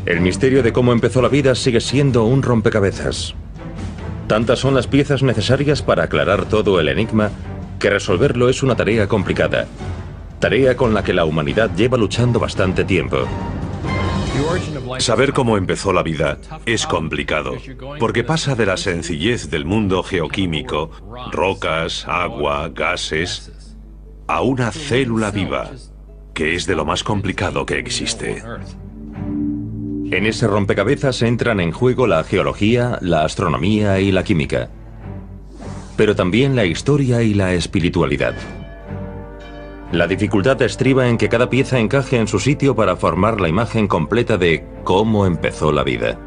El misterio de cómo empezó la vida sigue siendo un rompecabezas. Tantas son las piezas necesarias para aclarar todo el enigma que resolverlo es una tarea complicada. Tarea con la que la humanidad lleva luchando bastante tiempo. Saber cómo empezó la vida es complicado, porque pasa de la sencillez del mundo geoquímico, rocas, agua, gases, a una célula viva, que es de lo más complicado que existe. En ese rompecabezas entran en juego la geología, la astronomía y la química, pero también la historia y la espiritualidad. La dificultad estriba en que cada pieza encaje en su sitio para formar la imagen completa de cómo empezó la vida.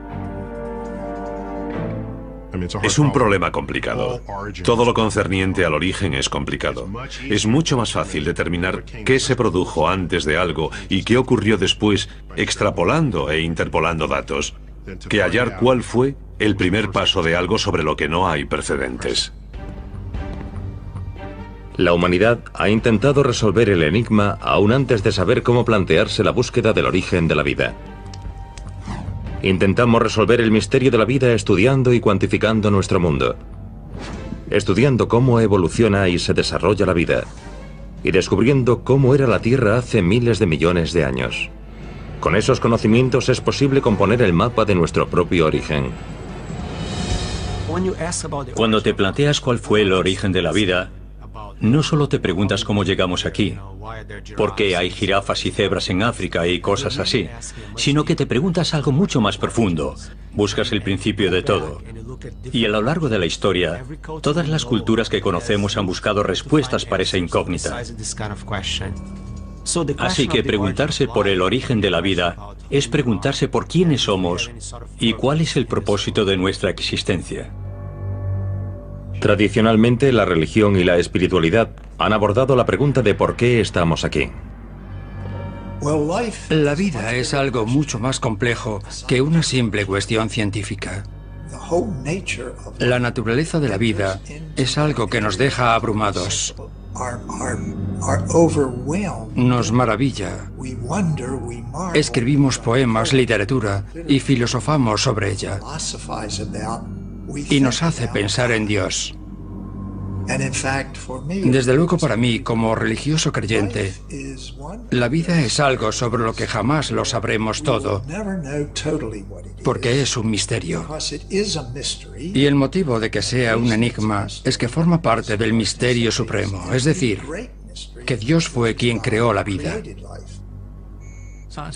Es un problema complicado. Todo lo concerniente al origen es complicado. Es mucho más fácil determinar qué se produjo antes de algo y qué ocurrió después, extrapolando e interpolando datos, que hallar cuál fue el primer paso de algo sobre lo que no hay precedentes. La humanidad ha intentado resolver el enigma aún antes de saber cómo plantearse la búsqueda del origen de la vida. Intentamos resolver el misterio de la vida estudiando y cuantificando nuestro mundo, estudiando cómo evoluciona y se desarrolla la vida, y descubriendo cómo era la Tierra hace miles de millones de años. Con esos conocimientos es posible componer el mapa de nuestro propio origen. Cuando te planteas cuál fue el origen de la vida, no solo te preguntas cómo llegamos aquí, por qué hay jirafas y cebras en África y cosas así, sino que te preguntas algo mucho más profundo. Buscas el principio de todo. Y a lo largo de la historia, todas las culturas que conocemos han buscado respuestas para esa incógnita. Así que preguntarse por el origen de la vida es preguntarse por quiénes somos y cuál es el propósito de nuestra existencia. Tradicionalmente, la religión y la espiritualidad han abordado la pregunta de por qué estamos aquí. La vida es algo mucho más complejo que una simple cuestión científica. La naturaleza de la vida es algo que nos deja abrumados. Nos maravilla. Escribimos poemas, literatura y filosofamos sobre ella. Y nos hace pensar en Dios. Desde luego para mí, como religioso creyente, la vida es algo sobre lo que jamás lo sabremos todo, porque es un misterio. Y el motivo de que sea un enigma es que forma parte del misterio supremo, es decir, que Dios fue quien creó la vida.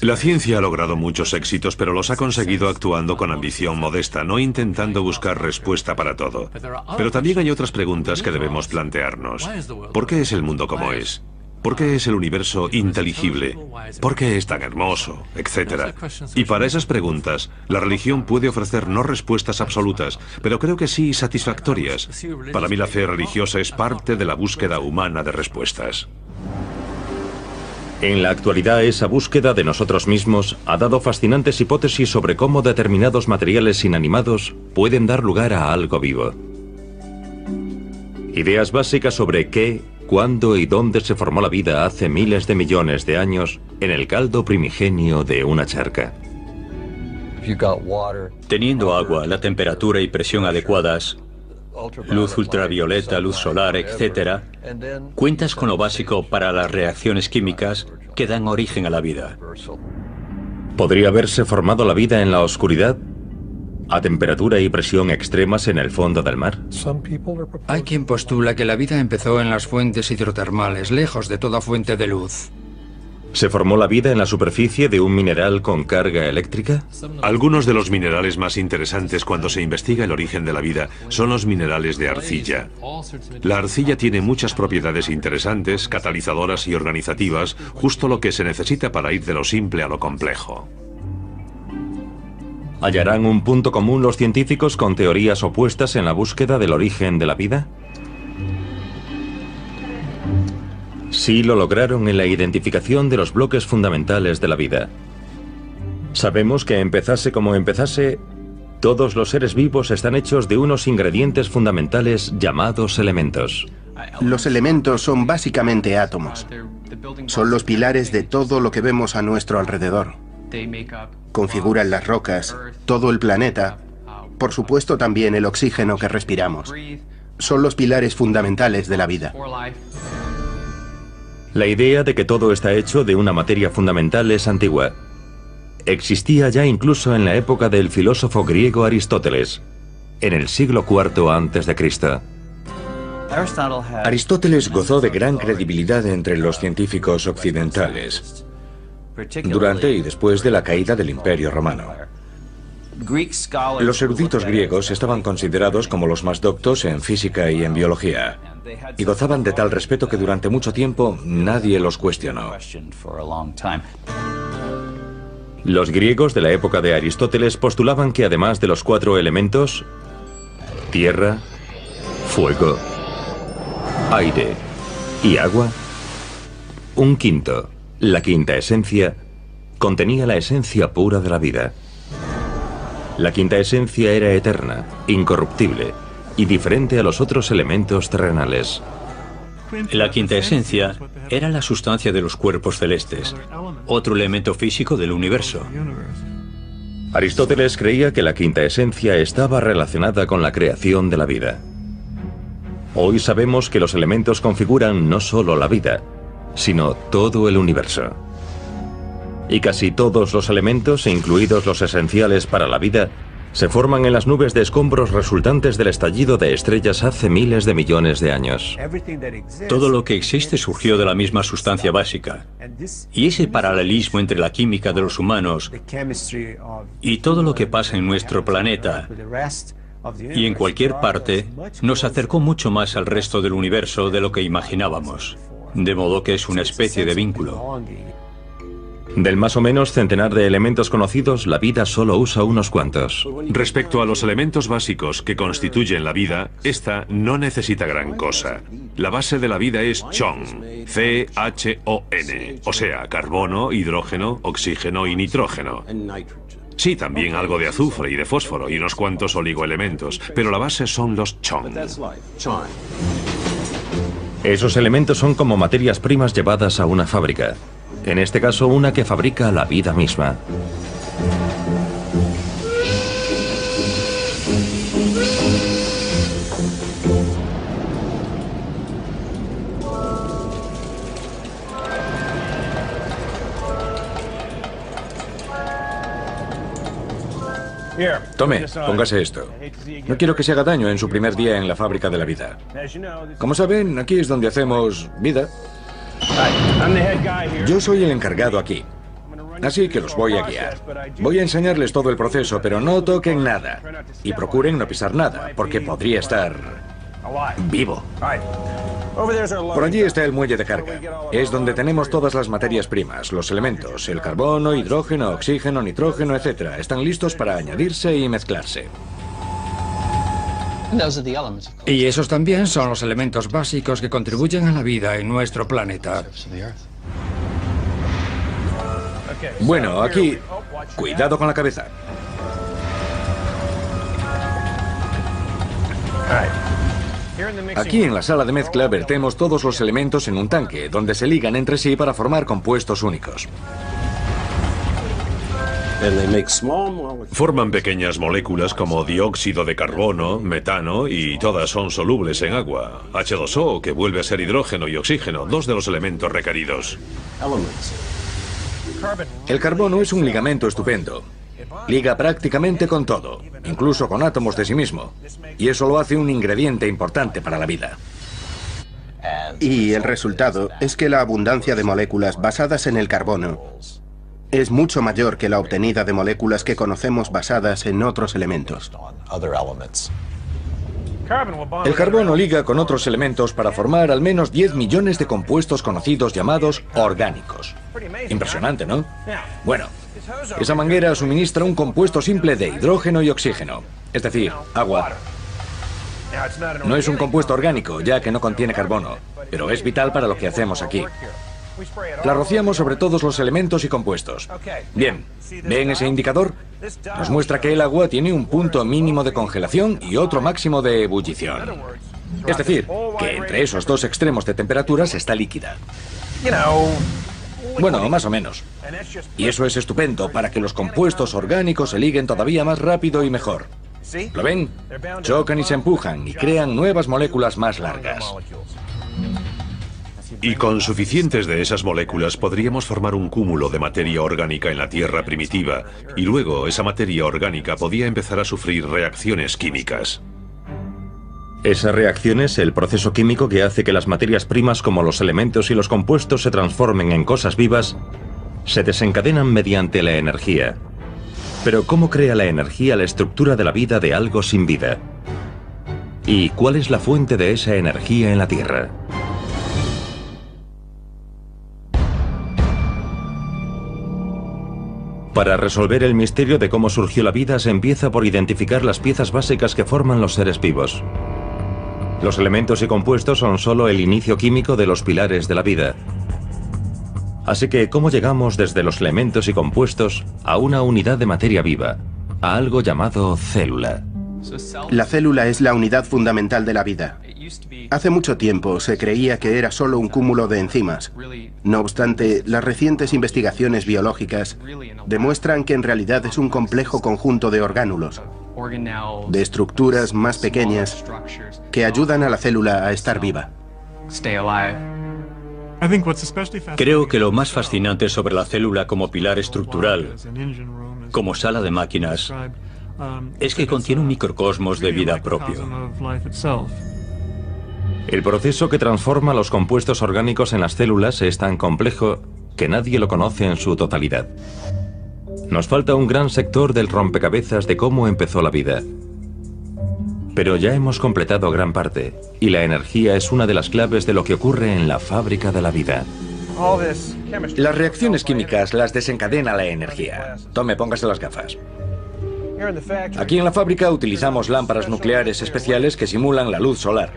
La ciencia ha logrado muchos éxitos, pero los ha conseguido actuando con ambición modesta, no intentando buscar respuesta para todo. Pero también hay otras preguntas que debemos plantearnos. ¿Por qué es el mundo como es? ¿Por qué es el universo inteligible? ¿Por qué es tan hermoso? Etcétera. Y para esas preguntas, la religión puede ofrecer no respuestas absolutas, pero creo que sí satisfactorias. Para mí la fe religiosa es parte de la búsqueda humana de respuestas. En la actualidad, esa búsqueda de nosotros mismos ha dado fascinantes hipótesis sobre cómo determinados materiales inanimados pueden dar lugar a algo vivo. Ideas básicas sobre qué, cuándo y dónde se formó la vida hace miles de millones de años en el caldo primigenio de una charca. Teniendo agua, la temperatura y presión adecuadas, luz ultravioleta, luz solar, etc., cuentas con lo básico para las reacciones químicas que dan origen a la vida. ¿Podría haberse formado la vida en la oscuridad? ¿A temperatura y presión extremas en el fondo del mar? Hay quien postula que la vida empezó en las fuentes hidrotermales, lejos de toda fuente de luz. ¿Se formó la vida en la superficie de un mineral con carga eléctrica? Algunos de los minerales más interesantes cuando se investiga el origen de la vida son los minerales de arcilla. La arcilla tiene muchas propiedades interesantes, catalizadoras y organizativas, justo lo que se necesita para ir de lo simple a lo complejo. ¿Hallarán un punto común los científicos con teorías opuestas en la búsqueda del origen de la vida? Sí lo lograron en la identificación de los bloques fundamentales de la vida. Sabemos que empezase como empezase, todos los seres vivos están hechos de unos ingredientes fundamentales llamados elementos. Los elementos son básicamente átomos. Son los pilares de todo lo que vemos a nuestro alrededor. configuran las rocas, todo el planeta, por supuesto también el oxígeno que respiramos. Son los pilares fundamentales de la vida. La idea de que todo está hecho de una materia fundamental es antigua. Existía ya incluso en la época del filósofo griego Aristóteles, en el siglo IV a.C. Aristóteles gozó de gran credibilidad entre los científicos occidentales durante y después de la caída del Imperio Romano. Los eruditos griegos estaban considerados como los más doctos en física y en biología, y gozaban de tal respeto que durante mucho tiempo nadie los cuestionó. Los griegos de la época de Aristóteles postulaban que además de los 4 elementos, tierra, fuego, aire y agua, un quinto, la quinta esencia, contenía la esencia pura de la vida. La quinta esencia era eterna, incorruptible y diferente a los otros elementos terrenales. La quinta esencia era la sustancia de los cuerpos celestes, otro elemento físico del universo. Aristóteles creía que la quinta esencia estaba relacionada con la creación de la vida. Hoy sabemos que los elementos configuran no solo la vida, sino todo el universo. Y casi todos los elementos, incluidos los esenciales para la vida, se forman en las nubes de escombros resultantes del estallido de estrellas hace miles de millones de años. Todo lo que existe surgió de la misma sustancia básica. Y ese paralelismo entre la química de los humanos y todo lo que pasa en nuestro planeta y en cualquier parte nos acercó mucho más al resto del universo de lo que imaginábamos. De modo que es una especie de vínculo. Del más o menos centenar de elementos conocidos, la vida solo usa unos cuantos. Respecto a los elementos básicos que constituyen la vida, esta no necesita gran cosa. La base de la vida es CHON, C-H-O-N, o sea, carbono, hidrógeno, oxígeno y nitrógeno. Sí, también algo de azufre y de fósforo y unos cuantos oligoelementos, pero la base son los CHON. Esos elementos son como materias primas llevadas a una fábrica. En este caso, una que fabrica la vida misma. Tome, póngase esto. No quiero que se haga daño en su primer día en la fábrica de la vida. Como saben, aquí es donde hacemos vida. Yo soy el encargado aquí, así que los voy a guiar. Voy a enseñarles todo el proceso, pero no toquen nada. Y procuren no pisar nada, porque podría estar vivo. Por allí está el muelle de carga. Es donde tenemos todas las materias primas, los elementos, el carbono, hidrógeno, oxígeno, nitrógeno, etc. Están listos para añadirse y mezclarse. Y esos también son los elementos básicos que contribuyen a la vida en nuestro planeta. Bueno, aquí, cuidado con la cabeza. Aquí en la sala de mezcla vertemos todos los elementos en un tanque, donde se ligan entre sí para formar compuestos únicos. Forman pequeñas moléculas como dióxido de carbono, metano y todas son solubles en agua. H2O, que vuelve a ser hidrógeno y oxígeno, dos de los elementos requeridos. El carbono es un ligamento estupendo. Liga prácticamente con todo, incluso con átomos de sí mismo. Y eso lo hace un ingrediente importante para la vida. Y el resultado es que la abundancia de moléculas basadas en el carbono es mucho mayor que la obtenida de moléculas que conocemos basadas en otros elementos. El carbono liga con otros elementos para formar al menos 10 millones de compuestos conocidos llamados orgánicos. Impresionante, ¿no? Bueno, esa manguera suministra un compuesto simple de hidrógeno y oxígeno, es decir, agua. No es un compuesto orgánico, ya que no contiene carbono, pero es vital para lo que hacemos aquí. La rociamos sobre todos los elementos y compuestos. Bien, ¿ven ese indicador? Nos muestra que el agua tiene un punto mínimo de congelación y otro máximo de ebullición. Es decir, que entre esos dos extremos de temperaturas está líquida. Bueno, más o menos. Y eso es estupendo para que los compuestos orgánicos se liguen todavía más rápido y mejor. ¿Lo ven? Chocan y se empujan y crean nuevas moléculas más largas. Y con suficientes de esas moléculas podríamos formar un cúmulo de materia orgánica en la Tierra primitiva, y luego esa materia orgánica podía empezar a sufrir reacciones químicas. Esa reacción es el proceso químico que hace que las materias primas como los elementos y los compuestos se transformen en cosas vivas, se desencadenan mediante la energía. Pero ¿cómo crea la energía la estructura de la vida de algo sin vida? ¿Y cuál es la fuente de esa energía en la Tierra? Para resolver el misterio de cómo surgió la vida se empieza por identificar las piezas básicas que forman los seres vivos. Los elementos y compuestos son solo el inicio químico de los pilares de la vida. Así que, ¿cómo llegamos desde los elementos y compuestos a una unidad de materia viva, a algo llamado célula? La célula es la unidad fundamental de la vida. Hace mucho tiempo se creía que era solo un cúmulo de enzimas. No obstante, las recientes investigaciones biológicas demuestran que en realidad es un complejo conjunto de orgánulos, de estructuras más pequeñas que ayudan a la célula a estar viva. Creo que lo más fascinante sobre la célula como pilar estructural, como sala de máquinas, es que contiene un microcosmos de vida propio. El proceso que transforma los compuestos orgánicos en las células es tan complejo que nadie lo conoce en su totalidad. Nos falta un gran sector del rompecabezas de cómo empezó la vida. Pero ya hemos completado gran parte, y la energía es una de las claves de lo que ocurre en la fábrica de la vida. Las reacciones químicas las desencadena la energía. Tome, póngase las gafas. Aquí en la fábrica utilizamos lámparas nucleares especiales que simulan la luz solar,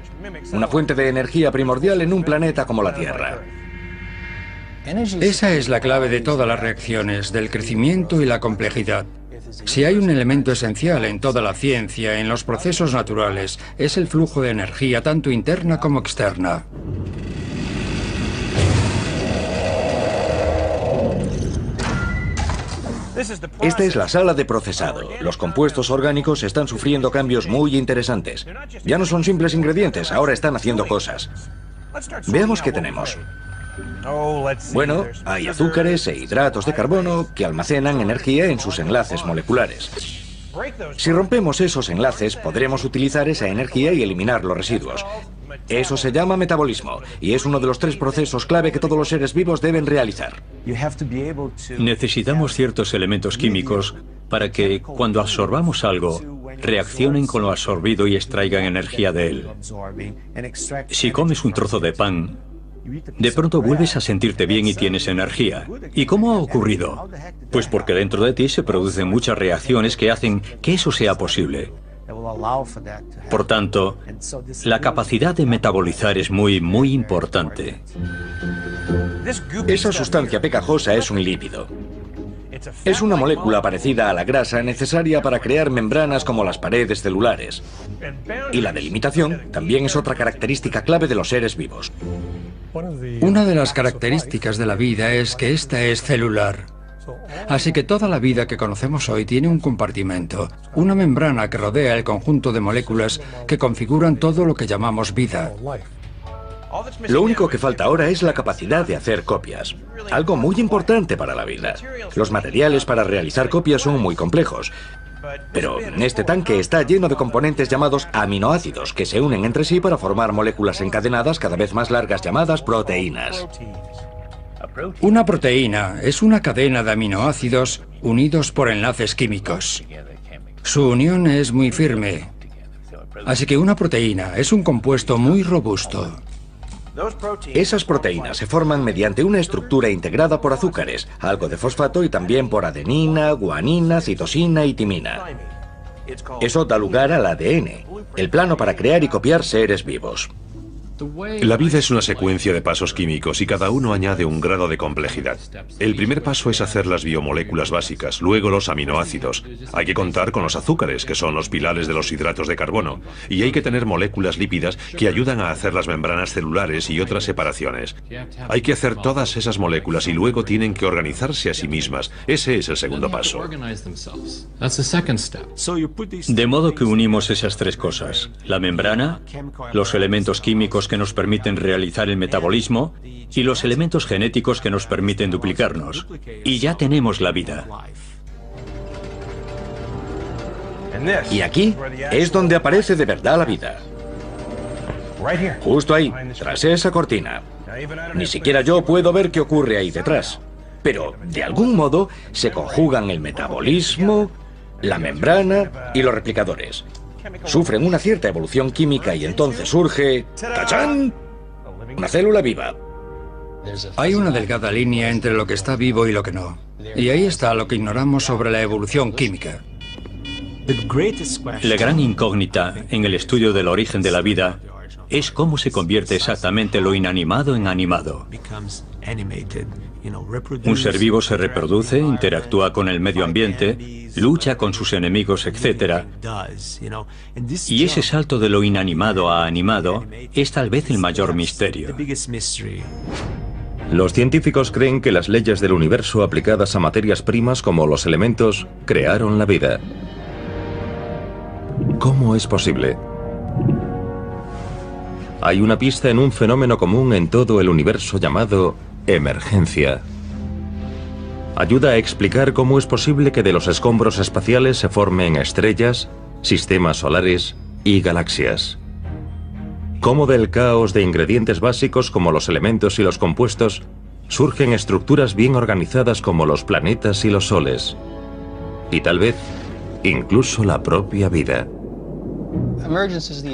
una fuente de energía primordial en un planeta como la Tierra. Esa es la clave de todas las reacciones, del crecimiento y la complejidad. Si hay un elemento esencial en toda la ciencia, en los procesos naturales, es el flujo de energía tanto interna como externa. Esta es la sala de procesado. Los compuestos orgánicos están sufriendo cambios muy interesantes. Ya no son simples ingredientes, ahora están haciendo cosas. Veamos qué tenemos. Bueno, hay azúcares e hidratos de carbono que almacenan energía en sus enlaces moleculares. Si rompemos esos enlaces, podremos utilizar esa energía y eliminar los residuos. Eso se llama metabolismo, y es uno de los 3 procesos clave que todos los seres vivos deben realizar. Necesitamos ciertos elementos químicos para que, cuando absorbamos algo, reaccionen con lo absorbido y extraigan energía de él. Si comes un trozo de pan, de pronto vuelves a sentirte bien y tienes energía. ¿Y cómo ha ocurrido? Pues porque dentro de ti se producen muchas reacciones que hacen que eso sea posible. Por tanto, la capacidad de metabolizar es muy importante. Esa sustancia pegajosa es un lípido. Es una molécula parecida a la grasa necesaria para crear membranas como las paredes celulares. Y la delimitación también es otra característica clave de los seres vivos. Una de las características de la vida es que esta es celular. Así que toda la vida que conocemos hoy tiene un compartimento, una membrana que rodea el conjunto de moléculas que configuran todo lo que llamamos vida. Lo único que falta ahora es la capacidad de hacer copias, algo muy importante para la vida. Los materiales para realizar copias son muy complejos, pero este tanque está lleno de componentes llamados aminoácidos que se unen entre sí para formar moléculas encadenadas cada vez más largas llamadas proteínas. Una proteína es una cadena de aminoácidos unidos por enlaces químicos. Su unión es muy firme, así que una proteína es un compuesto muy robusto. Esas proteínas se forman mediante una estructura integrada por azúcares, algo de fosfato y también por adenina, guanina, citosina y timina. Eso da lugar al ADN, el plano para crear y copiar seres vivos. La vida es una secuencia de pasos químicos y cada uno añade un grado de complejidad. El primer paso es hacer las biomoléculas básicas, luego los aminoácidos. Hay que contar con los azúcares, que son los pilares de los hidratos de carbono, y hay que tener moléculas lípidas que ayudan a hacer las membranas celulares y otras separaciones. Hay que hacer todas esas moléculas y luego tienen que organizarse a sí mismas. Ese es el segundo paso. De modo que unimos esas tres cosas: la membrana, los elementos químicos que nos permiten realizar el metabolismo y los elementos genéticos que nos permiten duplicarnos. Y ya tenemos la vida. Y aquí es donde aparece de verdad la vida. Justo ahí, tras esa cortina. Ni siquiera yo puedo ver qué ocurre ahí detrás. Pero, de algún modo, se conjugan el metabolismo, la membrana y los replicadores. Sufren una cierta evolución química y entonces surge... ¡Tachán! Una célula viva. Hay una delgada línea entre lo que está vivo y lo que no. Y ahí está lo que ignoramos sobre la evolución química. La gran incógnita en el estudio del origen de la vida es cómo se convierte exactamente lo inanimado en animado. Un ser vivo se reproduce, interactúa con el medio ambiente, lucha con sus enemigos, etc. Y ese salto de lo inanimado a animado es tal vez el mayor misterio. Los científicos creen que las leyes del universo aplicadas a materias primas como los elementos crearon la vida. ¿Cómo es posible? Hay una pista en un fenómeno común en todo el universo llamado emergencia. Ayuda a explicar cómo es posible que de los escombros espaciales se formen estrellas, sistemas solares y galaxias. Cómo del caos de ingredientes básicos como los elementos y los compuestos surgen estructuras bien organizadas como los planetas y los soles. Y tal vez, incluso la propia vida.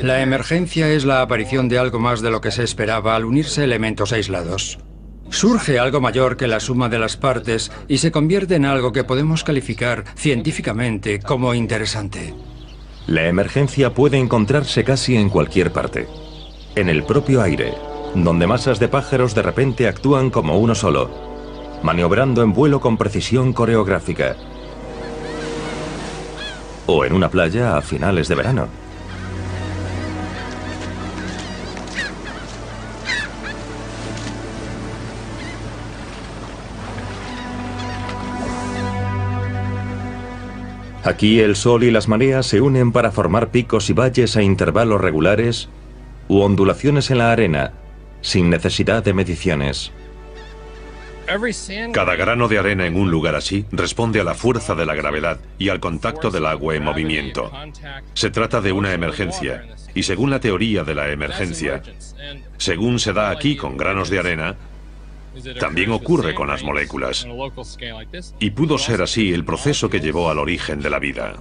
La emergencia es la aparición de algo más de lo que se esperaba al unirse elementos aislados. Surge algo mayor que la suma de las partes y se convierte en algo que podemos calificar científicamente como interesante. La emergencia puede encontrarse casi en cualquier parte. En el propio aire, donde masas de pájaros de repente actúan como uno solo, maniobrando en vuelo con precisión coreográfica. O en una playa a finales de verano. Aquí el sol y las mareas se unen para formar picos y valles a intervalos regulares u ondulaciones en la arena, sin necesidad de mediciones. Cada grano de arena en un lugar así responde a la fuerza de la gravedad y al contacto del agua en movimiento. Se trata de una emergencia, y según la teoría de la emergencia, según se da aquí con granos de arena, también ocurre con las moléculas. Y pudo ser así el proceso que llevó al origen de la vida.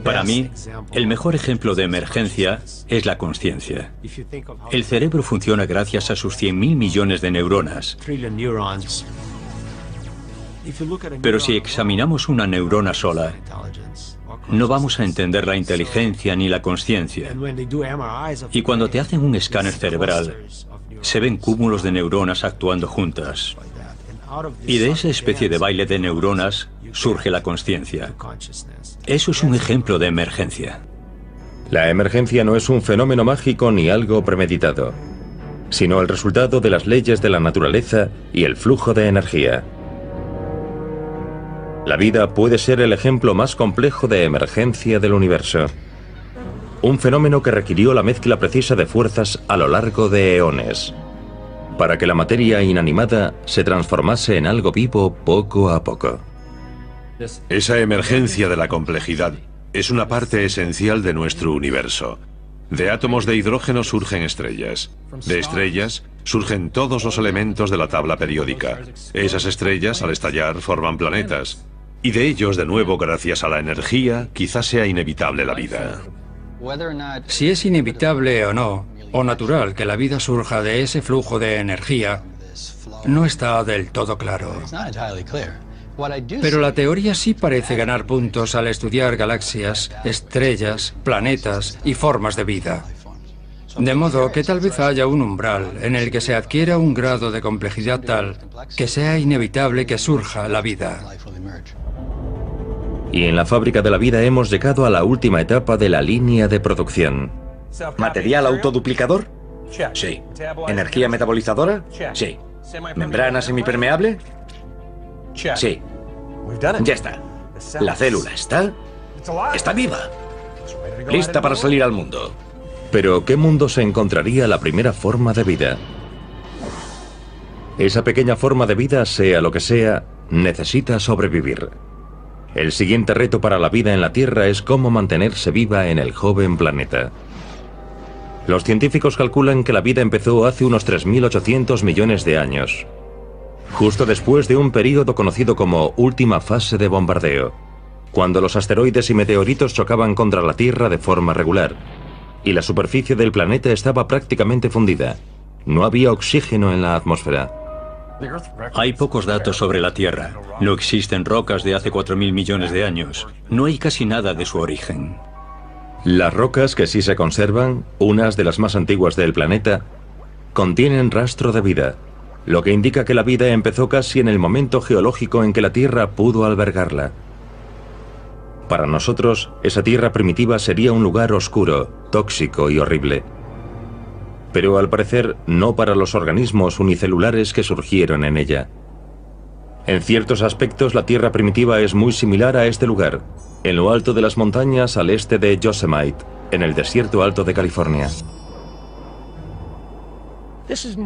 Para mí, el mejor ejemplo de emergencia es la consciencia. El cerebro funciona gracias a sus 100.000 millones de neuronas. Pero si examinamos una neurona sola, no vamos a entender la inteligencia ni la consciencia. Y cuando te hacen un escáner cerebral, se ven cúmulos de neuronas actuando juntas. Y de esa especie de baile de neuronas surge la consciencia. Eso es un ejemplo de emergencia. La emergencia no es un fenómeno mágico ni algo premeditado, sino el resultado de las leyes de la naturaleza y el flujo de energía. La vida puede ser el ejemplo más complejo de emergencia del universo. Un fenómeno que requirió la mezcla precisa de fuerzas a lo largo de eones, para que la materia inanimada se transformase en algo vivo poco a poco. Esa emergencia de la complejidad es una parte esencial de nuestro universo. De átomos de hidrógeno surgen estrellas. De estrellas surgen todos los elementos de la tabla periódica. Esas estrellas, al estallar, forman planetas. Y de ellos, de nuevo, gracias a la energía, quizás sea inevitable la vida. Si es inevitable o no, o natural que la vida surja de ese flujo de energía, no está del todo claro. Pero la teoría sí parece ganar puntos al estudiar galaxias, estrellas, planetas y formas de vida. De modo que tal vez haya un umbral en el que se adquiera un grado de complejidad tal que sea inevitable que surja la vida. Y en la fábrica de la vida hemos llegado a la última etapa de la línea de producción. ¿Material autoduplicador? Sí. ¿Energía metabolizadora? Sí. ¿Membrana semipermeable? Sí. Ya está. La célula está viva. Lista para salir al mundo. Pero ¿qué mundo se encontraría la primera forma de vida? Esa pequeña forma de vida, sea lo que sea, necesita sobrevivir. El siguiente reto para la vida en la Tierra es cómo mantenerse viva en el joven planeta. Los científicos calculan que la vida empezó hace unos 3.800 millones de años, justo después de un período conocido como última fase de bombardeo, cuando los asteroides y meteoritos chocaban contra la Tierra de forma regular, y la superficie del planeta estaba prácticamente fundida. No había oxígeno en la atmósfera. Hay pocos datos sobre la Tierra. No existen rocas de hace 4.000 millones de años. No hay casi nada de su origen. Las rocas que sí se conservan, unas de las más antiguas del planeta, contienen rastro de vida, lo que indica que la vida empezó casi en el momento geológico en que la Tierra pudo albergarla. Para nosotros, esa Tierra primitiva sería un lugar oscuro, tóxico y horrible. Pero al parecer, no para los organismos unicelulares que surgieron en ella. En ciertos aspectos, la Tierra primitiva es muy similar a este lugar, en lo alto de las montañas al este de Yosemite, en el desierto alto de California.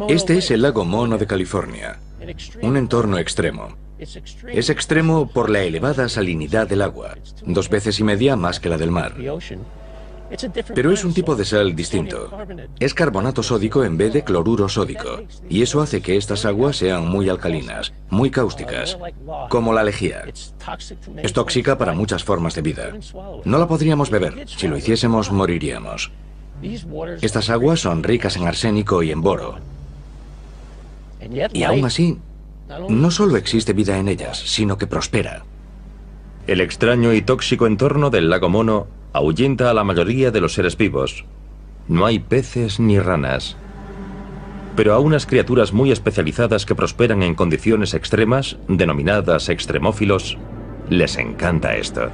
Este es el lago Mono de California, un entorno extremo. Es extremo por la elevada salinidad del agua, 2,5 veces más que la del mar. Pero es un tipo de sal distinto. Es carbonato sódico en vez de cloruro sódico, y eso hace que estas aguas sean muy alcalinas, muy cáusticas, como la lejía. Es tóxica para muchas formas de vida. No la podríamos beber. Si lo hiciésemos, moriríamos. Estas aguas son ricas en arsénico y en boro. Y aún así, no solo existe vida en ellas, sino que prospera. El extraño y tóxico entorno del lago Mono ahuyenta a la mayoría de los seres vivos. No hay peces ni ranas. Pero a unas criaturas muy especializadas que prosperan en condiciones extremas, denominadas extremófilos, les encanta esto.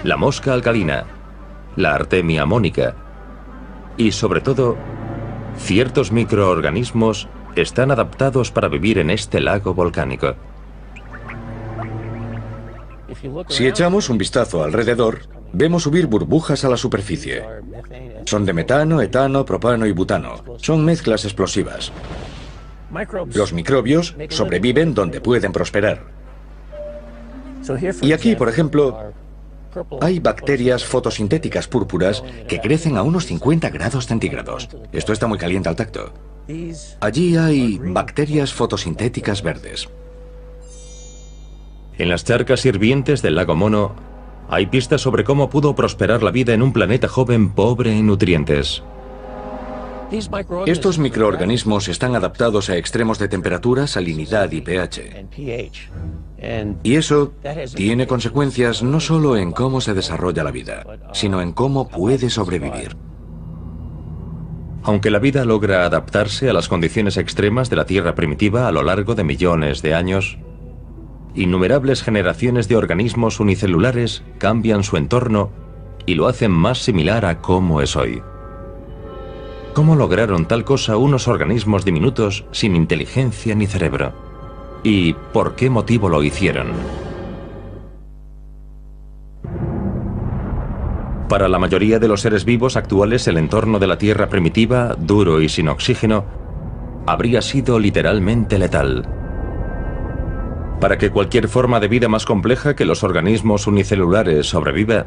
La mosca alcalina, la artemia mónica y, sobre todo, ciertos microorganismos están adaptados para vivir en este lago volcánico. Si echamos un vistazo alrededor, vemos subir burbujas a la superficie. Son de metano, etano, propano y butano. Son mezclas explosivas. Los microbios sobreviven donde pueden prosperar. Y aquí, por ejemplo, hay bacterias fotosintéticas púrpuras que crecen a unos 50 grados centígrados. Esto está muy caliente al tacto. Allí hay bacterias fotosintéticas verdes. En las charcas hirvientes del lago Mono hay pistas sobre cómo pudo prosperar la vida en un planeta joven pobre en nutrientes. Estos microorganismos están adaptados a extremos de temperatura, salinidad y pH. Y eso tiene consecuencias no solo en cómo se desarrolla la vida, sino en cómo puede sobrevivir. Aunque la vida logra adaptarse a las condiciones extremas de la Tierra primitiva a lo largo de millones de años, innumerables generaciones de organismos unicelulares cambian su entorno y lo hacen más similar a cómo es hoy. ¿Cómo lograron tal cosa unos organismos diminutos sin inteligencia ni cerebro? ¿Y por qué motivo lo hicieron? Para la mayoría de los seres vivos actuales, el entorno de la Tierra primitiva, duro y sin oxígeno, habría sido literalmente letal. Para que cualquier forma de vida más compleja que los organismos unicelulares sobreviva,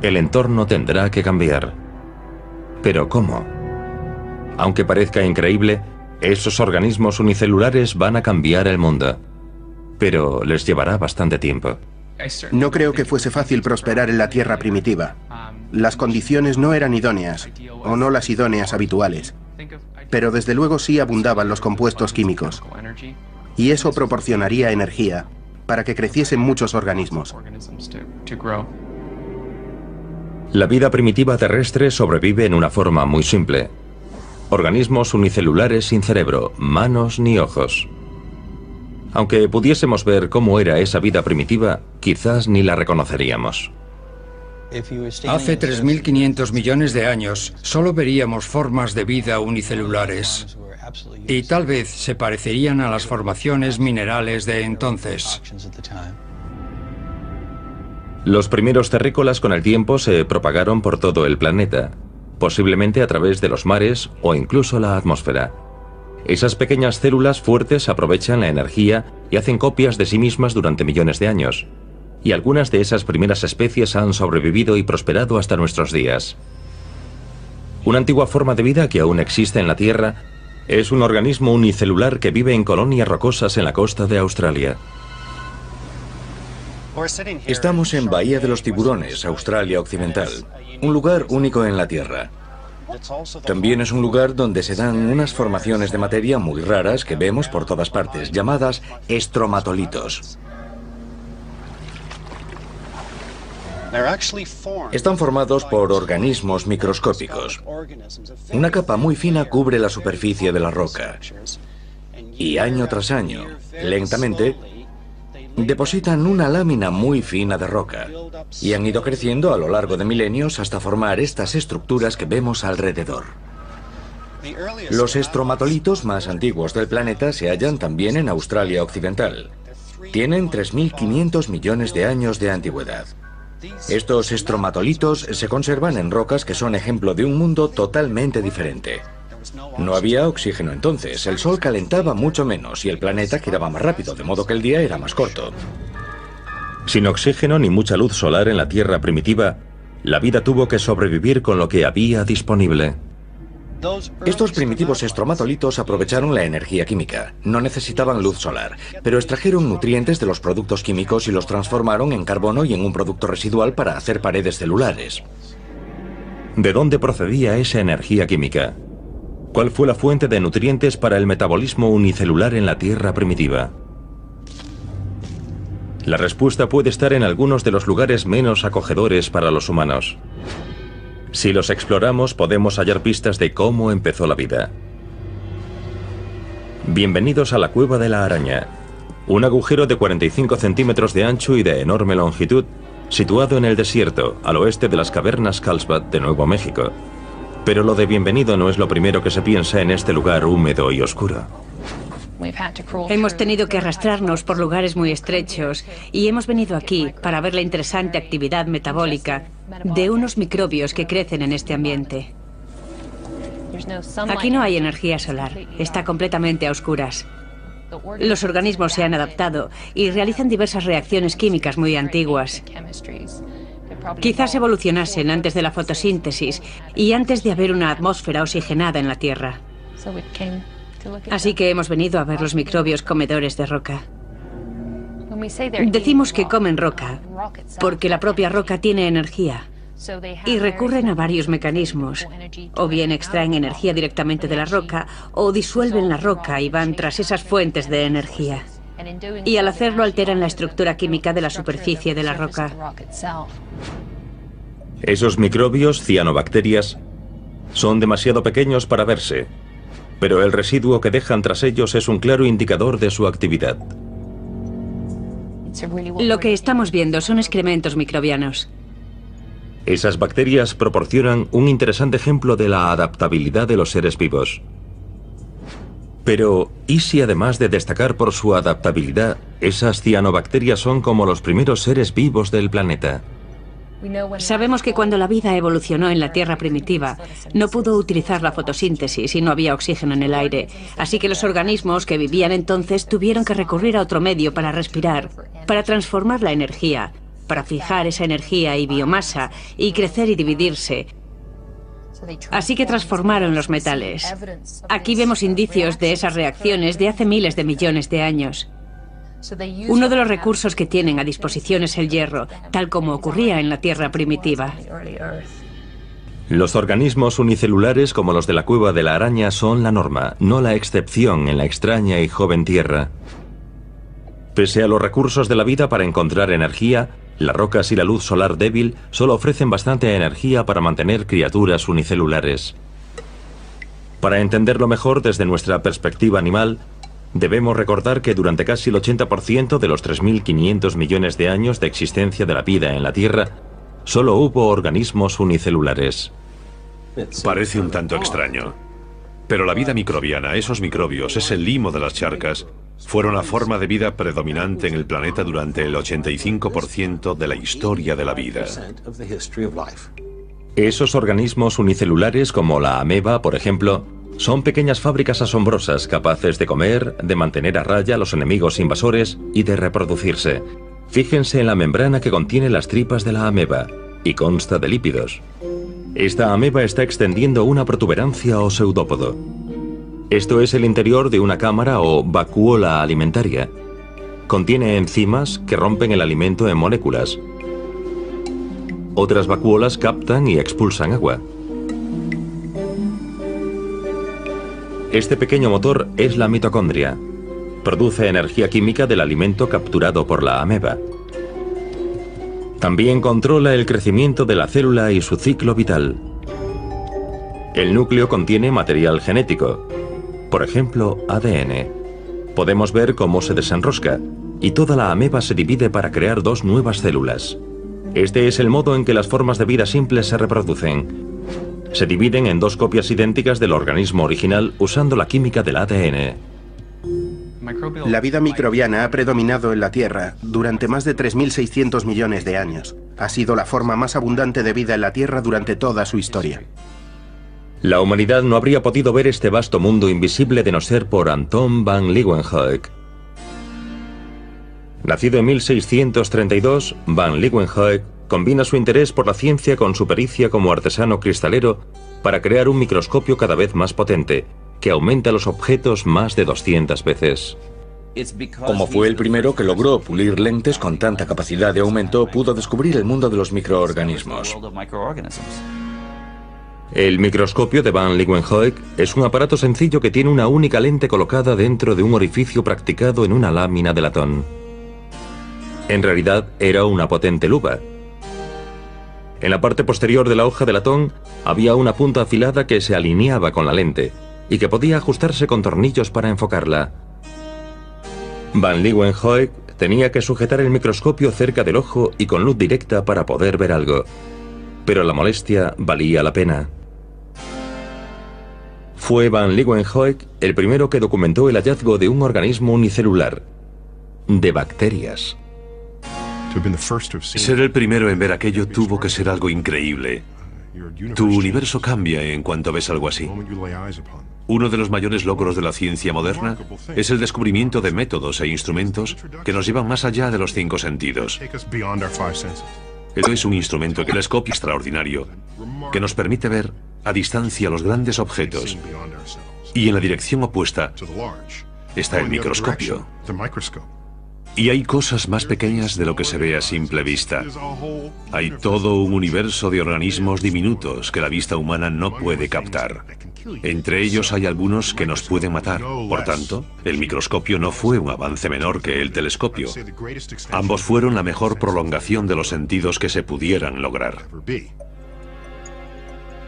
el entorno tendrá que cambiar. ¿Pero cómo? Aunque parezca increíble, esos organismos unicelulares van a cambiar el mundo. Pero les llevará bastante tiempo. No creo que fuese fácil prosperar en la Tierra primitiva. Las condiciones no eran idóneas, o no las idóneas habituales. Pero desde luego sí abundaban los compuestos químicos. Y eso proporcionaría energía, para que creciesen muchos organismos. La vida primitiva terrestre sobrevive en una forma muy simple. Organismos unicelulares sin cerebro, manos ni ojos. Aunque pudiésemos ver cómo era esa vida primitiva, quizás ni la reconoceríamos. Hace 3.500 millones de años, solo veríamos formas de vida unicelulares. Y tal vez se parecerían a las formaciones minerales de entonces. Los primeros terrícolas con el tiempo se propagaron por todo el planeta, posiblemente a través de los mares o incluso la atmósfera. Esas pequeñas células fuertes aprovechan la energía y hacen copias de sí mismas durante millones de años. Y algunas de esas primeras especies han sobrevivido y prosperado hasta nuestros días. Una antigua forma de vida que aún existe en la Tierra es un organismo unicelular que vive en colonias rocosas en la costa de Australia. Estamos en Bahía de los Tiburones, Australia Occidental, un lugar único en la Tierra. También es un lugar donde se dan unas formaciones de materia muy raras que vemos por todas partes, llamadas estromatolitos. Están formados por organismos microscópicos. Una capa muy fina cubre la superficie de la roca. Y año tras año, lentamente, depositan una lámina muy fina de roca. Y han ido creciendo a lo largo de milenios hasta formar estas estructuras que vemos alrededor. Los estromatolitos más antiguos del planeta se hallan también en Australia Occidental. Tienen 3.500 millones de años de antigüedad. Estos estromatolitos se conservan en rocas que son ejemplo de un mundo totalmente diferente. No había oxígeno entonces, el sol calentaba mucho menos y el planeta giraba más rápido, de modo que el día era más corto. Sin oxígeno ni mucha luz solar en la Tierra primitiva, la vida tuvo que sobrevivir con lo que había disponible. Estos primitivos estromatolitos aprovecharon la energía química. No necesitaban luz solar, pero extrajeron nutrientes de los productos químicos y los transformaron en carbono y en un producto residual para hacer paredes celulares. ¿De dónde procedía esa energía química? ¿Cuál fue la fuente de nutrientes para el metabolismo unicelular en la Tierra primitiva? La respuesta puede estar en algunos de los lugares menos acogedores para los humanos. Si los exploramos, podemos hallar pistas de cómo empezó la vida. Bienvenidos a la Cueva de la Araña, un agujero de 45 centímetros de ancho y de enorme longitud, situado en el desierto, al oeste de las cavernas Carlsbad de Nuevo México. Pero lo de bienvenido no es lo primero que se piensa en este lugar húmedo y oscuro. Hemos tenido que arrastrarnos por lugares muy estrechos y hemos venido aquí para ver la interesante actividad metabólica de unos microbios que crecen en este ambiente. Aquí no hay energía solar, está completamente a oscuras. Los organismos se han adaptado y realizan diversas reacciones químicas muy antiguas. Quizás evolucionasen antes de la fotosíntesis y antes de haber una atmósfera oxigenada en la Tierra. Así que hemos venido a ver los microbios comedores de roca. Decimos que comen roca porque la propia roca tiene energía y recurren a varios mecanismos. O bien extraen energía directamente de la roca o disuelven la roca y van tras esas fuentes de energía. Y al hacerlo alteran la estructura química de la superficie de la roca. Esos microbios, cianobacterias, son demasiado pequeños para verse, pero el residuo que dejan tras ellos es un claro indicador de su actividad. Lo que estamos viendo son excrementos microbianos. Esas bacterias proporcionan un interesante ejemplo de la adaptabilidad de los seres vivos. Pero, ¿y si además de destacar por su adaptabilidad, esas cianobacterias son como los primeros seres vivos del planeta? Sabemos que cuando la vida evolucionó en la Tierra primitiva, no pudo utilizar la fotosíntesis y no había oxígeno en el aire. Así que los organismos que vivían entonces tuvieron que recurrir a otro medio para respirar, para transformar la energía, para fijar esa energía y biomasa y crecer y dividirse. Así que transformaron los metales. Aquí vemos indicios de esas reacciones de hace miles de millones de años. Uno de los recursos que tienen a disposición es el hierro, tal como ocurría en la Tierra primitiva. Los organismos unicelulares como los de la Cueva de la Araña son la norma, no la excepción en la extraña y joven Tierra. Pese a los recursos de la vida para encontrar energía, las rocas y la luz solar débil solo ofrecen bastante energía para mantener criaturas unicelulares. Para entenderlo mejor desde nuestra perspectiva animal, debemos recordar que durante casi el 80% de los 3.500 millones de años de existencia de la vida en la Tierra, solo hubo organismos unicelulares. Parece un tanto extraño. Pero la vida microbiana, esos microbios, ese limo de las charcas, fueron la forma de vida predominante en el planeta durante el 85% de la historia de la vida. Esos organismos unicelulares, como la ameba, por ejemplo, son pequeñas fábricas asombrosas capaces de comer, de mantener a raya a los enemigos invasores y de reproducirse. Fíjense en la membrana que contiene las tripas de la ameba y consta de lípidos. Esta ameba está extendiendo una protuberancia o pseudópodo. Esto es el interior de una cámara o vacuola alimentaria. Contiene enzimas que rompen el alimento en moléculas. Otras vacuolas captan y expulsan agua. Este pequeño motor es la mitocondria. Produce energía química del alimento capturado por la ameba. También controla el crecimiento de la célula y su ciclo vital. El núcleo contiene material genético, por ejemplo, ADN. Podemos ver cómo se desenrosca, y toda la ameba se divide para crear dos nuevas células. Este es el modo en que las formas de vida simples se reproducen. Se dividen en dos copias idénticas del organismo original usando la química del ADN. La vida microbiana ha predominado en la Tierra durante más de 3.600 millones de años. Ha sido la forma más abundante de vida en la Tierra durante toda su historia. La humanidad no habría podido ver este vasto mundo invisible de no ser por Anton van Leeuwenhoek. Nacido en 1632, van Leeuwenhoek combina su interés por la ciencia con su pericia como artesano cristalero para crear un microscopio cada vez más potente, que aumenta los objetos más de 200 veces. Como fue el primero que logró pulir lentes con tanta capacidad de aumento, pudo descubrir el mundo de los microorganismos. El microscopio de van Leeuwenhoek es un aparato sencillo que tiene una única lente colocada dentro de un orificio practicado en una lámina de latón. En realidad era una potente lupa. En la parte posterior de la hoja de latón había una punta afilada que se alineaba con la lente y que podía ajustarse con tornillos para enfocarla. Van Leeuwenhoek tenía que sujetar el microscopio cerca del ojo y con luz directa para poder ver algo. Pero la molestia valía la pena. Fue van Leeuwenhoek el primero que documentó el hallazgo de un organismo unicelular, de bacterias. Ser el primero en ver aquello tuvo que ser algo increíble. Tu universo cambia en cuanto ves algo así. Uno de los mayores logros de la ciencia moderna es el descubrimiento de métodos e instrumentos que nos llevan más allá de los 5 sentidos. Esto es un instrumento telescopio extraordinario que nos permite ver a distancia los grandes objetos. Y en la dirección opuesta está el microscopio. Y hay cosas más pequeñas de lo que se ve a simple vista. Hay todo un universo de organismos diminutos que la vista humana no puede captar. Entre ellos hay algunos que nos pueden matar. Por tanto, el microscopio no fue un avance menor que el telescopio. Ambos fueron la mejor prolongación de los sentidos que se pudieran lograr.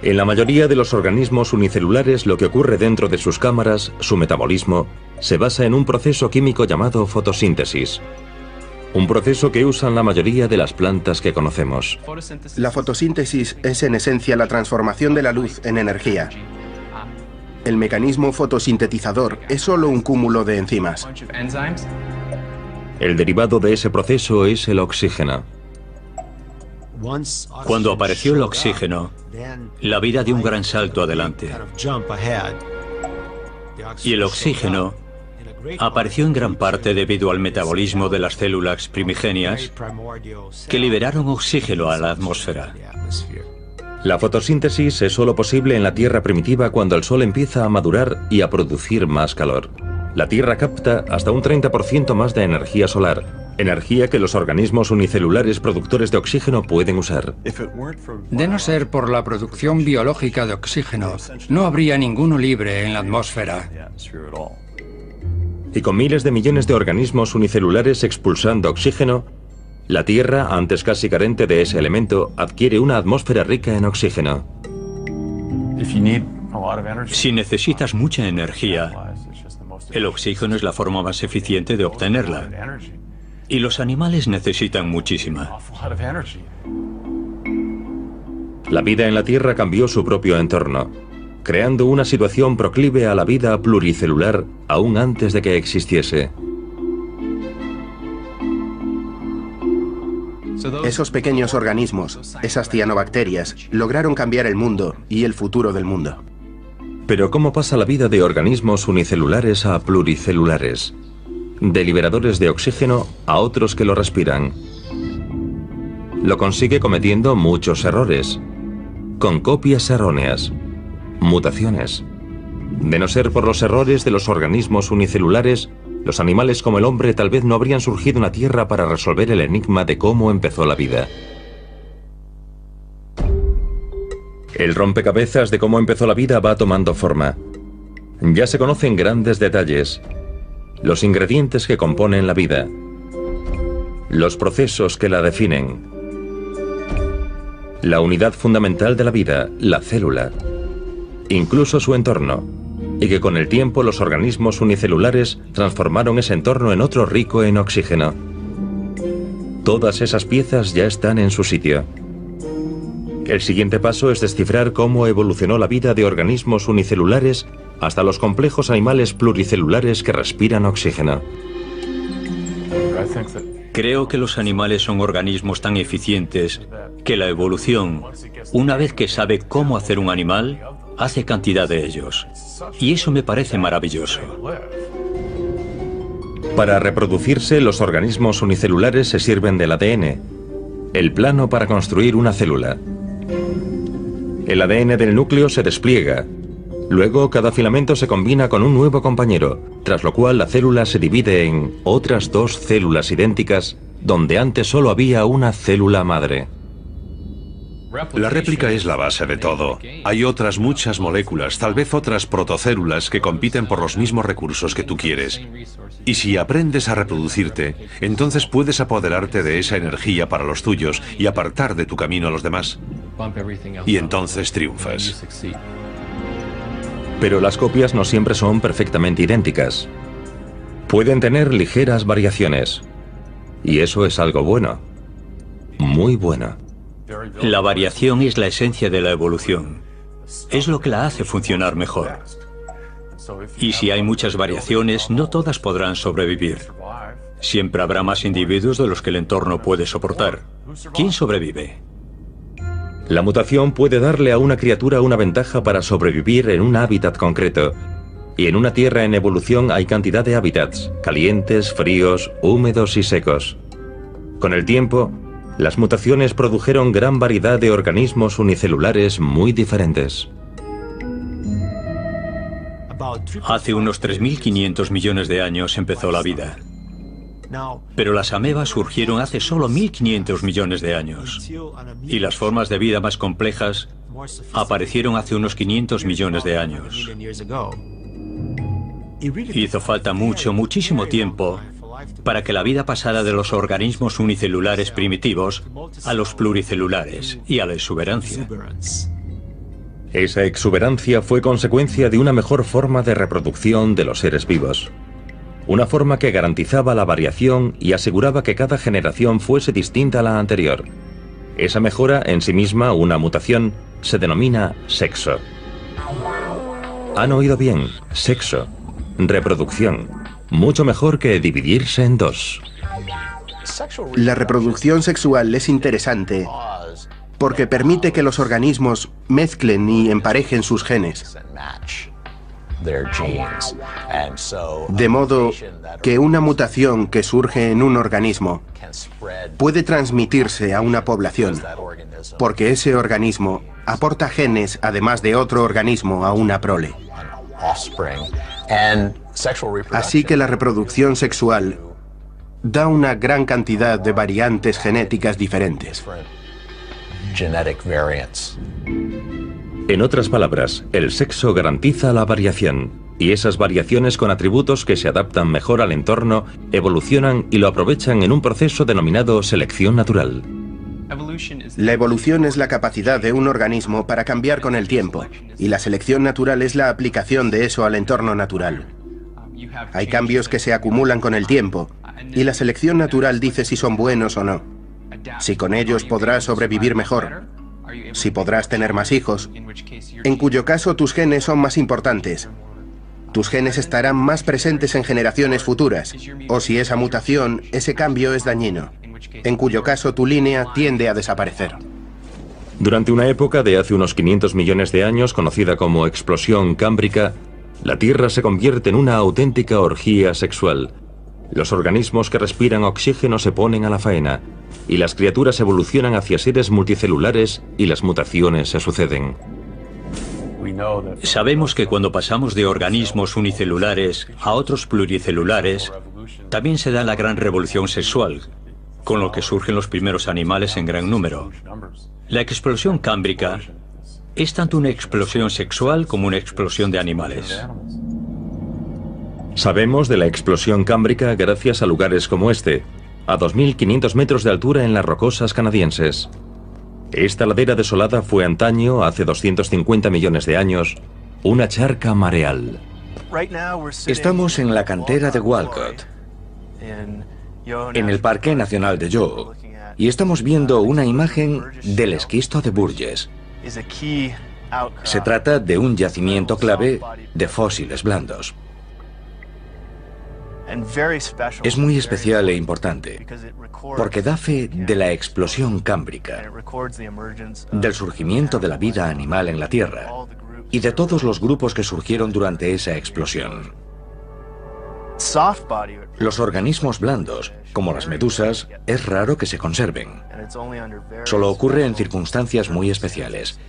En la mayoría de los organismos unicelulares, lo que ocurre dentro de sus cámaras, su metabolismo, se basa en un proceso químico llamado fotosíntesis. Un proceso que usan la mayoría de las plantas que conocemos. La fotosíntesis es en esencia la transformación de la luz en energía. El mecanismo fotosintetizador es solo un cúmulo de enzimas. El derivado de ese proceso es el oxígeno. Cuando apareció el oxígeno, la vida dio un gran salto adelante. Y el oxígeno apareció en gran parte debido al metabolismo de las células primigenias que liberaron oxígeno a la atmósfera. La fotosíntesis es solo posible en la Tierra primitiva cuando el Sol empieza a madurar y a producir más calor. La Tierra capta hasta un 30% más de energía solar, energía que los organismos unicelulares productores de oxígeno pueden usar. De no ser por la producción biológica de oxígeno, no habría ninguno libre en la atmósfera. Y con miles de millones de organismos unicelulares expulsando oxígeno, la Tierra, antes casi carente de ese elemento, adquiere una atmósfera rica en oxígeno. Si necesitas mucha energía, el oxígeno es la forma más eficiente de obtenerla. Y los animales necesitan muchísima. La vida en la Tierra cambió su propio entorno, creando una situación proclive a la vida pluricelular aún antes de que existiese. Esos pequeños organismos, esas cianobacterias, lograron cambiar el mundo y el futuro del mundo. Pero ¿cómo pasa la vida de organismos unicelulares a pluricelulares? De liberadores de oxígeno a otros que lo respiran. Lo consigue cometiendo muchos errores, con copias erróneas, mutaciones. De no ser por los errores de los organismos unicelulares, los animales como el hombre tal vez no habrían surgido en la Tierra para resolver el enigma de cómo empezó la vida. El rompecabezas de cómo empezó la vida va tomando forma. Ya se conocen grandes detalles, los ingredientes que componen la vida, los procesos que la definen, la unidad fundamental de la vida, la célula, incluso su entorno, y que con el tiempo los organismos unicelulares transformaron ese entorno en otro rico en oxígeno. Todas esas piezas ya están en su sitio. El siguiente paso es descifrar cómo evolucionó la vida de organismos unicelulares hasta los complejos animales pluricelulares que respiran oxígeno. Creo que los animales son organismos tan eficientes que la evolución, una vez que sabe cómo hacer un animal, hace cantidad de ellos. Y eso me parece maravilloso. Para reproducirse, los organismos unicelulares se sirven del ADN, el plano para construir una célula. El ADN del núcleo se despliega. Luego, cada filamento se combina con un nuevo compañero, tras lo cual la célula se divide en otras dos células idénticas, donde antes solo había una célula madre. La réplica es la base de todo. Hay otras muchas moléculas, tal vez otras protocélulas que compiten por los mismos recursos que tú quieres. Y si aprendes a reproducirte, entonces puedes apoderarte de esa energía para los tuyos y apartar de tu camino a los demás. Y entonces triunfas. Pero las copias no siempre son perfectamente idénticas. Pueden tener ligeras variaciones. Y eso es algo bueno. Muy bueno. La variación es la esencia de la evolución. Es lo que la hace funcionar mejor. Y si hay muchas variaciones, no todas podrán sobrevivir. Siempre habrá más individuos de los que el entorno puede soportar. ¿Quién sobrevive? La mutación puede darle a una criatura una ventaja para sobrevivir en un hábitat concreto. Y en una tierra en evolución hay cantidad de hábitats, calientes, fríos, húmedos y secos. Con el tiempo, las mutaciones produjeron gran variedad de organismos unicelulares muy diferentes. Hace unos 3.500 millones de años empezó la vida. Pero las amebas surgieron hace solo 1.500 millones de años. Y las formas de vida más complejas aparecieron hace unos 500 millones de años. Hizo falta muchísimo tiempo para que la vida pasara de los organismos unicelulares primitivos a los pluricelulares y a la exuberancia. Esa exuberancia fue consecuencia de una mejor forma de reproducción de los seres vivos. Una forma que garantizaba la variación y aseguraba que cada generación fuese distinta a la anterior. Esa mejora, en sí misma una mutación, se denomina sexo. ¿Han oído bien? Sexo. Reproducción. Mucho mejor que dividirse en dos. La reproducción sexual es interesante porque permite que los organismos mezclen y emparejen sus genes. De modo que una mutación que surge en un organismo puede transmitirse a una población, porque ese organismo aporta genes además de otro organismo a una prole. Así que la reproducción sexual da una gran cantidad de variantes genéticas diferentes. En otras palabras, el sexo garantiza la variación, y esas variaciones con atributos que se adaptan mejor al entorno evolucionan y lo aprovechan en un proceso denominado selección natural. La evolución es la capacidad de un organismo para cambiar con el tiempo, y la selección natural es la aplicación de eso al entorno natural. Hay cambios que se acumulan con el tiempo, y la selección natural dice si son buenos o no. Si con ellos podrás sobrevivir mejor, si podrás tener más hijos, en cuyo caso tus genes son más importantes. Tus genes estarán más presentes en generaciones futuras, o si esa mutación, ese cambio es dañino, en cuyo caso tu línea tiende a desaparecer. Durante una época de hace unos 500 millones de años, conocida como explosión cámbrica, la Tierra se convierte en una auténtica orgía sexual. Los organismos que respiran oxígeno se ponen a la faena, y las criaturas evolucionan hacia seres multicelulares y las mutaciones se suceden. Sabemos que cuando pasamos de organismos unicelulares a otros pluricelulares, también se da la gran revolución sexual, con lo que surgen los primeros animales en gran número. La explosión cámbrica es tanto una explosión sexual como una explosión de animales. Sabemos de la explosión cámbrica gracias a lugares como este, a 2.500 metros de altura en las rocosas canadienses. Esta ladera desolada fue antaño, hace 250 millones de años, una charca mareal. Estamos en la cantera de Walcott, en el Parque Nacional de Yoho, y estamos viendo una imagen del esquisto de Burgess. Se trata de un yacimiento clave de fósiles blandos. Es muy especial e importante, porque da fe de la explosión cámbrica, del surgimiento de la vida animal en la Tierra, y de todos los grupos que surgieron durante esa explosión. Los organismos blandos, como las medusas, es raro que se conserven. Solo ocurre en circunstancias muy especiales.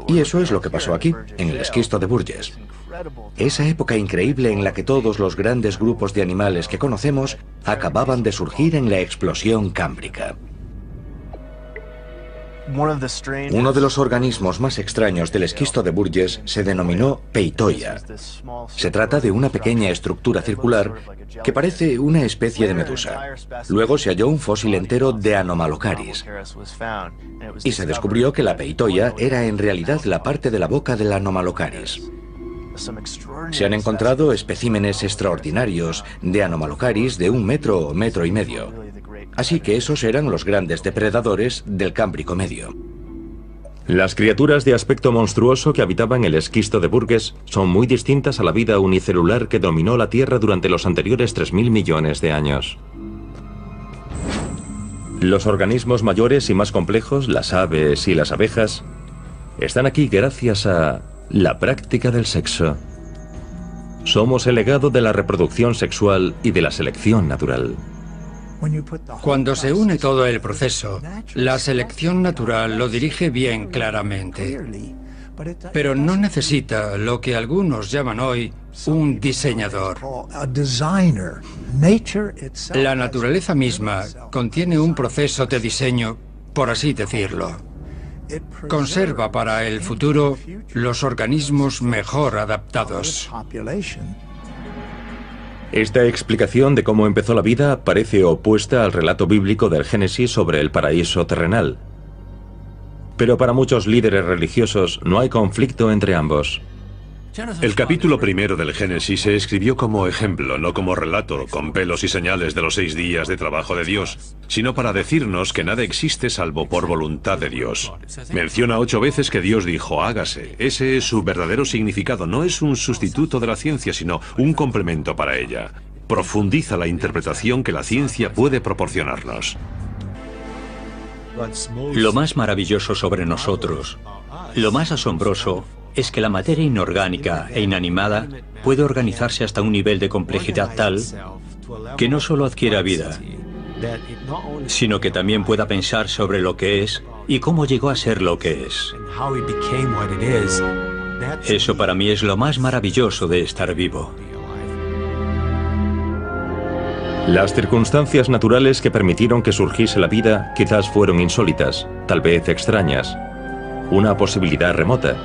Y eso es lo que pasó aquí, en el esquisto de Burgess. Esa época increíble en la que todos los grandes grupos de animales que conocemos acababan de surgir en la explosión cámbrica. Uno de los organismos más extraños del esquisto de Burgess se denominó peitoia. Se trata de una pequeña estructura circular que parece una especie de medusa. Luego se halló un fósil entero de Anomalocaris y se descubrió que la peitoia era en realidad la parte de la boca del Anomalocaris. Se han encontrado especímenes extraordinarios de Anomalocaris de 1 metro o metro y medio. Así que esos eran los grandes depredadores del Cámbrico medio. Las criaturas de aspecto monstruoso que habitaban el esquisto de Burgess son muy distintas a la vida unicelular que dominó la Tierra durante los anteriores 3.000 millones de años. Los organismos mayores y más complejos, las aves y las abejas, están aquí gracias a la práctica del sexo. Somos el legado de la reproducción sexual y de la selección natural. Cuando se une todo el proceso, la selección natural lo dirige bien claramente, pero no necesita lo que algunos llaman hoy un diseñador. La naturaleza misma contiene un proceso de diseño, por así decirlo. Conserva para el futuro los organismos mejor adaptados. Esta explicación de cómo empezó la vida parece opuesta al relato bíblico del Génesis sobre el paraíso terrenal. Pero para muchos líderes religiosos no hay conflicto entre ambos. El capítulo primero del Génesis se escribió como ejemplo, no como relato, con pelos y señales de los 6 días de trabajo de Dios, sino para decirnos que nada existe salvo por voluntad de Dios. Menciona 8 veces que Dios dijo, hágase. Ese es su verdadero significado, no es un sustituto de la ciencia, sino un complemento para ella. Profundiza la interpretación que la ciencia puede proporcionarnos. Lo más maravilloso sobre nosotros, lo más asombroso, es que la materia inorgánica e inanimada puede organizarse hasta un nivel de complejidad tal que no solo adquiera vida, sino que también pueda pensar sobre lo que es y cómo llegó a ser lo que es. Eso para mí es lo más maravilloso de estar vivo. Las circunstancias naturales que permitieron que surgiese la vida quizás fueron insólitas, tal vez extrañas. una posibilidad remota.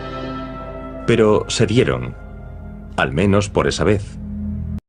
Pero se dieron, al menos por esa vez.